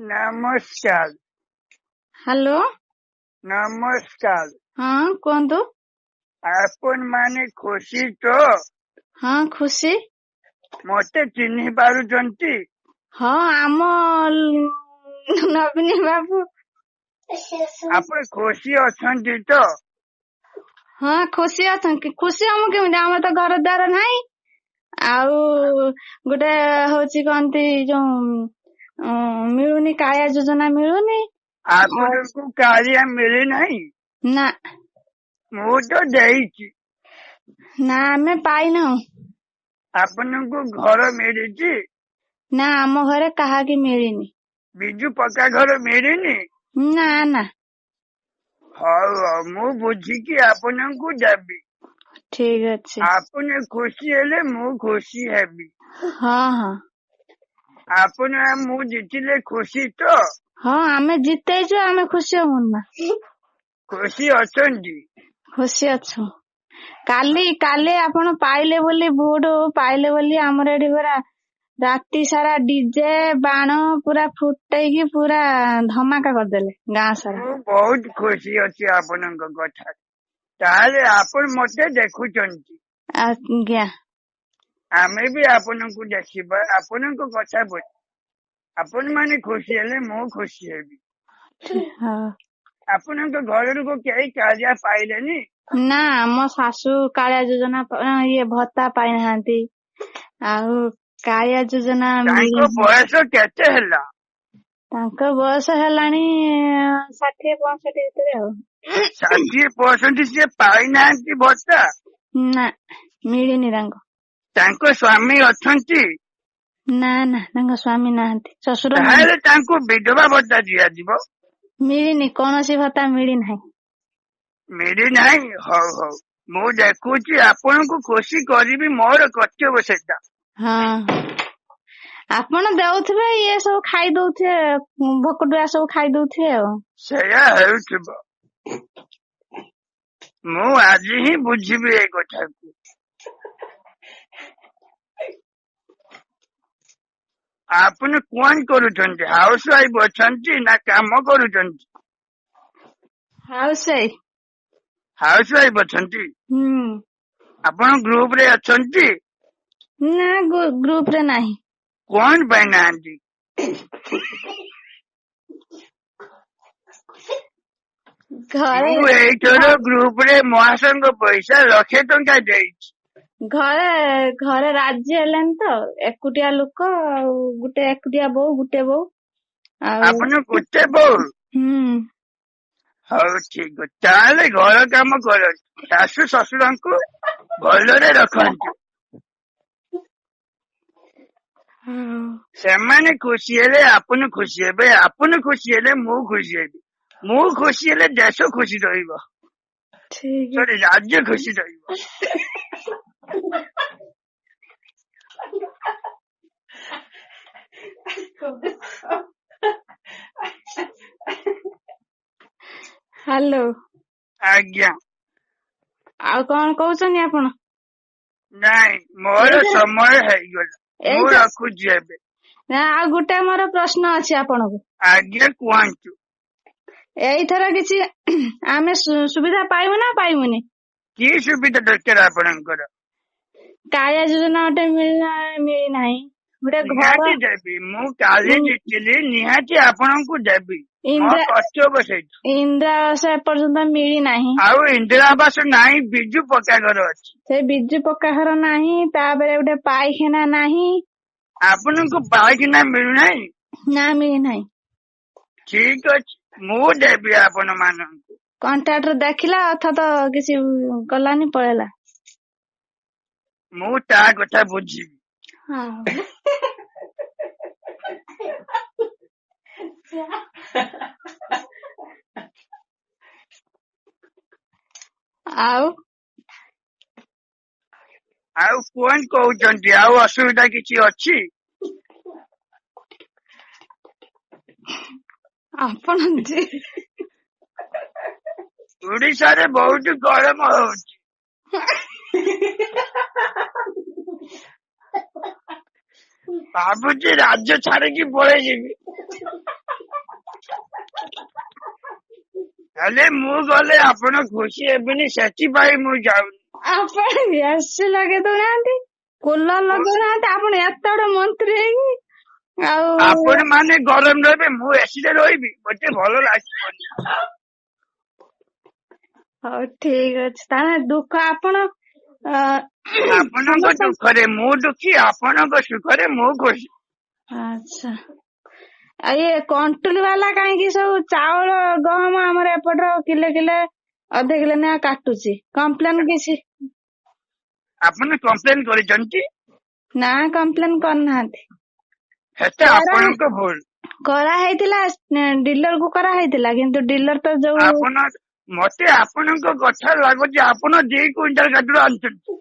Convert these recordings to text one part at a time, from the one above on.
ନମସ୍କାର। ହ୍ୟାଲୋ ନମସ୍କାର। ହଁ କୁହନ୍ତୁ। ଆପଣ ମାନେ ଖୁସି ତ? ହଁ ଖୁସି। ମତେ ଚିହ୍ନି ପାରୁଛନ୍ତି? ହଁ ଆମ ନବୀନ ବାବୁ। ଆପଣ ଖୁସି ଅଛନ୍ତି ତ? ହଁ ଖୁସି ଅଛନ୍ତି। ଖୁସି ହମୁ କେମିତି, ଆମର ତ ଘର ଦ୍ୱାର ନାହିଁ। ଆଉ ଗୋଟେ ହଉଛି କହନ୍ତି ଯୋଉ ମିଳୁନି, କାଳିଆ ଯୋଜନା ମିଳୁନି। ଆପଣଙ୍କୁ କାଳିଆ ମିଳିନାହିଁ? ନା ମୁଁ ତ ଦେଇଛି। ନା ଆମେ ପାଇନାହୁଁ। ଆପଣଙ୍କୁ ଘର ମିଳିଛି? ନା ଆମ ଘରେ କାହାକି ମିଳିନି। ବିଜୁ ପକ୍କା ଘର ମିଳିନି? ନା ନା। ହଉ ହଉ, ମୁଁ ବୁଝିକି ଆପଣଙ୍କୁ ଦେବି। ଠିକ ଅଛି। ଆପଣ ଖୁସି ହେଲେ ମୁଁ ଖୁସି ହେବି। ହଁ ହଁ। ଆପଣ ମୁଁ ଜିତିଲେ ଖୁସି ତ? ହଁ ଆମେ ଜିତେଇଛୁ, ଆମେ ଖୁସି ହବୁନି ନା। ଖୁସି ଅଛନ୍ତି? ଖୁସି ଅଛୁ। କାଲି ଆପଣ ପାଇଲେ ବୋଲି, ଭୋଟ ପାଇଲେ ବୋଲି ଆମର ଏଠି ପୁରା ରାତି ସାରା ଡିଜେ ବାଣ ପୁରା ଫୁଟେଇକି ପୁରା ଧମାକା କରିଦେଲେ ଗାଁ ସାରା। ମୁଁ ବହୁତ ଖୁସି ଅଛି ଆପଣଙ୍କ କଥା। ତାହେଲେ ଆପଣ ମତେ ଦେଖୁଛନ୍ତି? ଆଜ୍ଞା। ଆମେ ବି ଆପଣଙ୍କୁ ଦେଖିବା, ଆପଣଙ୍କ କଥା ବୁଝ। ଆପଣ ମାନେ ଖୁସି ହେଲେ ମୁଁ ଖୁସି ହେବି। ହଁ। ଆପଣଙ୍କ ଘରକୁ କେହି କାଳିଆ ପାଇଲେନି? ନା ଆମ ଶାଶୁ କାଳିଆ ଯୋଜନା ଭତ୍ତା ପାଇନାହାନ୍ତି। ଆଉ କାଳିଆ ଯୋଜନା ତାଙ୍କ ମିଳିନି। ବୟସ କେତେ ହେଲା? ତାଙ୍କ ବୟସ ହେଲାଣି 60-65 ଭିତରେ ଆଉ। 60% ସିଏ ପାଇନାହାନ୍ତି ଭତ୍ତା? ନା ମିଳିନି ତାଙ୍କୁ। ତାଙ୍କ ସ୍ୱାମୀ ଅଛନ୍ତି? ନା ନା ତାଙ୍କ ସ୍ୱାମୀ ନାହାନ୍ତି, ଶ୍ୱଶୁର ତାହେଲେ ନାହାନ୍ତି। ତାଙ୍କୁ ବିଧବା ଭତ୍ତା ଦିଆଯିବ? ମିଳିନି, କୌଣସି ଭତ୍ତା ମିଳିନାହିଁ। ମିଳିନାହିଁ? ହଉ ହଉ, ମୁଁ ଦେଖୁଛି ଆପଣଙ୍କୁ ଖୁସି କରିବି, ମୋର କର୍ତ୍ତବ୍ୟ ସେଟା। ହଁ ଆପଣ ଦଉଥିବେ, ଇଏ ସବୁ ଖାଇ ଦଉଥିବେ, ଭୋକଟୁଆ ସବୁ ଖାଇ ଦଉଥିବେ ଆଉ। ସେଇଆ ହେଉଥିବ। ମୁଁ ଆଜି ହିଁ ବୁଝିବି ଏଇ କଥାକୁ। ଆପଣ କଣ କରୁଛନ୍ତି? ହାଉସ ୱାଇଫ ଅଛନ୍ତି ନା କାମ କରୁଛନ୍ତି? House wife. ହାଉସ ୱାଇଫ ଅଛନ୍ତି? ହୁଁ। ଆପଣ ଗ୍ରୁପ ରେ ଅଛନ୍ତି? ନା ଗ୍ରୁପ ରେ ନାହିଁ। କଣ ପାଇଁ ନାହାନ୍ତି? ଘରେ ମୁଁ ଏଇଥର ଗ୍ରୁପ ରେ ମହାସଂଘ ପଇସା 1,00,000 ଟଙ୍କା ଦେଇଛି। ଘରେ ରାଜି ହେଲେନି ତ, ଏକୁଟିଆ ଲୋକ ଆଉ ଏକୁଟିଆ ବୋଉ, ଗୋଟେ ବୋଉ ଆଉ। ଆପଣ ଗୋଟେ ବୋଉ? ହୁଁ। ହଉ ଠିକ ଅଛି, ତାହେଲେ ଘର କାମ କରନ୍ତୁ, ଶାଶୁ ଶ୍ୱଶୁରଙ୍କୁ ଭଲରେ ରଖନ୍ତୁ। ସେମାନେ ଖୁସି ହେଲେ ଆପଣ ଖୁସି ହେବେ, ଆପଣ ଖୁସି ହେଲେ ମୁଁ ଖୁସି ହେବି, ମୁଁ ଖୁସି ହେଲେ ଦେଶ ଖୁସି ରହିବ, ଠିକ ରାଜ୍ୟ ଖୁସି ରହିବ। ହ୍ୟାଲୋ। ଆଜ୍ଞା। ଆଉ କଣ କହୁଛନ୍ତି ଆପଣ? ନାଇଁ, ମୋର ସମୟ ହେଇଗଲା, ମୁଁ ରଖୁଛି ଏବେ। ନା ଆଉ ଗୋଟେ ମୋର ପ୍ରଶ୍ନ ଅଛି ଆପଣଙ୍କୁ। ଆଜ୍ଞା କୁହନ୍ତୁ। ଏଇଥର କିଛି ଆମେ ସୁବିଧା ପାଇବୁ ନା ପାଇବୁନି? କି ସୁବିଧା ଦରକାର ଆପଣଙ୍କର? କାଳିଆ ଯୋଜନା ଗୋଟେ ମିଳିନାହିଁ। ଗୋଟେ ଘର ନିହାତି ଦେବି, ମୁଁ କାଲି ଜିତିଲି, ନିହାତି ଆପଣଙ୍କୁ ଦେବି, ମୋ କର୍ତ୍ତବ୍ୟ ସେଇଟା। ଇନ୍ଦିରା ଆବାସ ଏପର୍ଯ୍ୟନ୍ତ ମିଳିନାହିଁ। ଆଉ ଇନ୍ଦିରା ଆବାସ ନାହିଁ, ବିଜୁ ପକ୍କା ଘର ଅଛି। ସେ ବିଜୁ ପକ୍କା ଘର ନାହିଁ, ତାପରେ ଗୋଟେ ପାଇଖାନା ନାହିଁ। ଆପଣଙ୍କୁ ପାଇଖାନା ମିଳୁନାହିଁ? ନା ମିଳିନାହିଁ। ଠିକ ଅଛି, ମୁଁ ଦେବି ଆପଣ ମାନଙ୍କୁ। କଣ୍ଟ୍ରାକ୍ଟର ଦେଖିଲା ଅଥତ କିଛି କଲାନି, ପଳେଇଲା। ମୁଁ ତା କଥା ବୁଝିବି। ହଁ। ଆଉ କଣ କହୁଛନ୍ତି? ଆଉ ଅସୁବିଧା କିଛି ଅଛି? ଆପଣ ଓଡିଶାରେ ବହୁତ ଗରମ ହଉଛି। ଭାବୁଛି ରାଜ୍ୟ ଛାଡିକି ପଳେଇ ଯିବି। ହେଲେ ମୁଁ ଗଲେ ଆପଣ ଖୁସି ହେବେନି, ସେଥିପାଇଁ ମୁଁ ଯାଉନି। ଆପଣ ଏସି ଲଗେଇ ଦଉନାହାନ୍ତି, କୁଲର ଲଗଉନାହାନ୍ତି, ଆପଣ ଏତେ ବଡ ମନ୍ତ୍ରୀ ହେଇକି ଆଉ ଆପଣ ମାନେ ଗରମ ରହିବେ, ମୁଁ ଏସିରେ ରହିବି, ମତେ ଭଲ ଲାଗିବନି। ହଉ ଠିକ ଅଛି, ତାହେଲେ ଦୁଃଖ ଆପଣ ଆପଣଙ୍କ ଦୁଃଖରେ ମୁଁ ଦୁଃଖୀ, ଆପଣଙ୍କ ସୁଖରେ ମୁଁ ଖୁସି। ଆଚ୍ଛା, ଆଉ ଇଏ କଣ୍ଟ୍ରୋଲ ବାଲା କାହିଁକି ସବୁ ଚାଉଳ ଗହମ ଆମର ଏପଟର କିଲେ ଅଧେ କିଲେ ନା କାଟୁଛି? କମ୍ପ୍ଲେନ କିଛି? ଆପଣ କମ୍ପ୍ଲେନ କରିଛନ୍ତି? ନା, କମ୍ପ୍ଲେନ କରିନାହାନ୍ତି। ସେଟା ଆପଣଙ୍କ ଭୁଲ। କରାହେଇଥିଲା, ଡିଲର କୁ କରାହେଇଥିଲା, କିନ୍ତୁ ଡିଲର ତ ଯୋଉ ମତେ ଆପଣଙ୍କ କଥା ଲାଗୁଛି ଆପଣ 2 କୁଇଣ୍ଟାଲ କାଟୁର ଆଣୁଛନ୍ତି।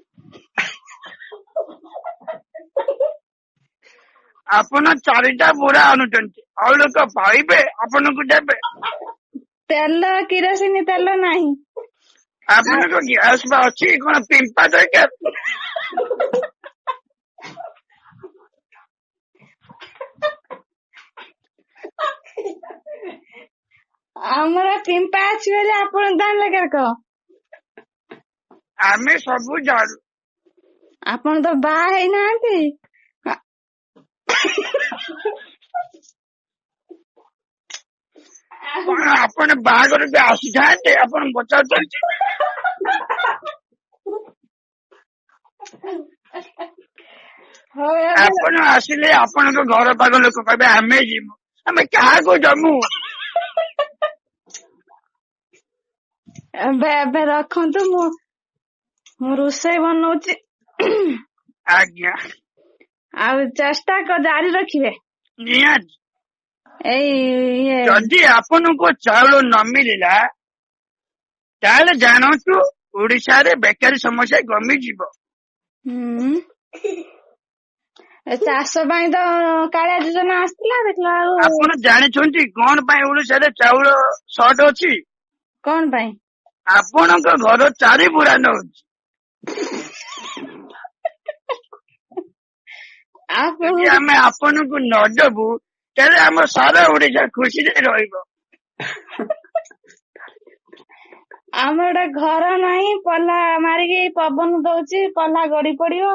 ଆପଣ 4ଟା ବୋରା ଆଣୁଛନ୍ତି, ଆଉ ଲୋକ ପାଇବେ ଆପଣଙ୍କୁ ଦେବେ। ତେଲ କିରୋସିନି ତେଲ ନାହିଁ। ଆପଣଙ୍କ ଗ୍ୟାସ ବା ଅଛି, କଣ ପିମ୍ପା ଦରକାର? ଆମର ପିମ୍ପା ଅଛି ବୋଲି ଆପଣ ଜାଣିଲେ କହ? ଆମେ ସବୁ ଜାଣୁ। ଆପଣ ତ ବାହା ହେଇନାହାନ୍ତି। କଣ ଆପଣ ବାହାଘରକୁ ଆସିଥାନ୍ତେ, ଆପଣ ପଚାରୁଛନ୍ତି? ଆପଣ ଆସିଲେ ଆପଣଙ୍କ ଘର ପାଖ ଲୋକ କହିବେ ଆମେ ଯିବୁ, ଆମେ କାହାକୁ ଜମୁ? ଏବେ ରଖନ୍ତୁ, ମୁଁ ରୋଷେଇ ବନଉଛି। ଆଜ୍ଞା, ଆଉ ଚେଷ୍ଟା ଜାରି ରଖିବେ। ନିହାତି। ଏଇ ଯଦି ଆପଣଙ୍କୁ ଚାଉଳ ନ ମିଳିଲା, ତାହେଲେ ଜାଣନ୍ତୁ ଓଡିଶାରେ ବେକାରୀ ସମସ୍ୟା କମିଯିବ। ଚାଷ ପାଇଁ ତ କାଳିଆ ଯୋଜନା ଆସିଥିଲା, ଦେଖିଲା ବେଳକୁ ଆପଣ ଜାଣିଛନ୍ତି କଣ ପାଇଁ ଓଡିଶାରେ ଚାଉଳ ସର୍ଟ ଅଛି? କଣ ପାଇଁ? ଆପଣଙ୍କ ଘର 4 ବୁରା ନଉଛି। ଯଦି ଆମେ ଆପଣଙ୍କୁ ନ ଦେବୁ, ତାହେଲେ ଆମ ସାରା ଓଡିଶା ଖୁସିରେ ରହିବ। ଆମର ଗୋଟେ ଘର ନାହିଁ, ପଲ୍ଲା ମାରିକି ପବନ ଦଉଛି, ପଲ୍ଲା ଗଡି ପଡିବ।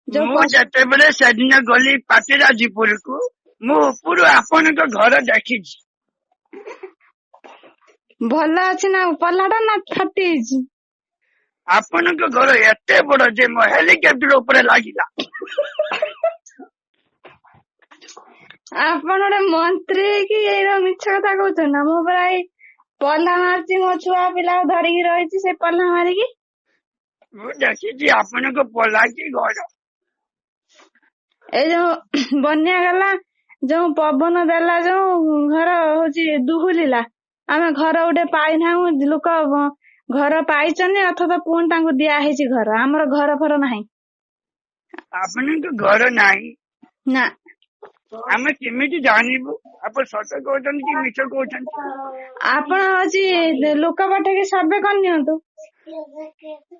ମୁଁ ଯେତେବେଳେ ସେଦିନ ଗଲି ପାଟିରାଜପୁରକୁ, ମୁଁ ଉପରୁ ଆପଣଙ୍କ ଘର ଦେଖିଛି। ଭଲ ଅଛି ନା ପଲ୍ଲାଟା, ନା ଫାଟିଯାଇଛି? ଆପଣଙ୍କ ଘର ଏତେ ବଡ ଯେ ମୋ ହେଲିକପ୍ଟର ଉପରେ ଲାଗିଲା। ଆପଣ ଗୋଟେ ମନ୍ତ୍ରୀ ହେଇକି ଏଇର ମିଛ କଥା କହୁଛନ୍ତି ନା? ମୁଁ ପୁରା ଏଇ ପଲ୍ଲା ମାରିଛି, ମୋ ଛୁଆ ପିଲା ଧରିକି ରହିଛି ସେ ପଲ୍ଲା ମାରିକି। ମୁଁ ଦେଖିଛି ଆପଣଙ୍କ ପଲ୍ଲା କି ଘର। ଏଇ ଯୋଉ ବନ୍ୟା ଗଲା, ଯୋଉ ପବନ ଦେଲା, ଯୋଉ ଘର ହଉଛି ଦୁହୁଲିଲା, ଆମେ ଘର ଗୋଟେ ପାଇନାହୁଁ। ଲୋକ ଘର ପାଇଛନ୍ତି, ଅଥଚ ପୁଣି ତାଙ୍କୁ ଦିଆ ହେଇଛି ଘର। ଆମର ଘର ଫର ନାହିଁ। ଆପଣଙ୍କ ଘର ନାହିଁ? ନା। ଆମେ କେମିତି ଜାଣିବୁ ଆପଣ ସତ କହୁଛନ୍ତି କି ମିଛ କହୁଛନ୍ତି? ଆପଣ ହଉଛି ଲୋକ ପଠେଇକି ସର୍ଭେ କରିନିଅନ୍ତୁ।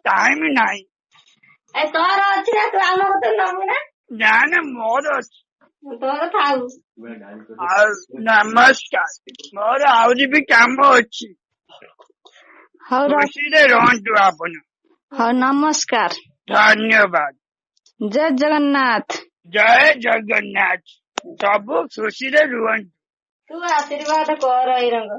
ଟାଇମ ନାହିଁ। ତୋର ଅଛି ନା, ତୁ ଆମ କଥା ନବୁ ନା? ନା, ମୋର ଅଛି। ତୋର ଥାଉ। ଆଉ ନମସ୍କାର, ମୋର ଆହୁରି ବି କାମ ଅଛି। ଖୁସିରେ ରୁହନ୍ତୁ ଆପଣ। ହଉ, ନମସ୍କାର, ଧନ୍ୟବାଦ। ଜୟ ଜଗନ୍ନାଥ। ଜୟ ଜଗନ୍ନାଥ। ସବୁ ଖୁସିରେ ରୁହନ୍ତୁ। ତୁ ଆଶୀର୍ବାଦ କର ଏଇ ରଙ୍ଗ।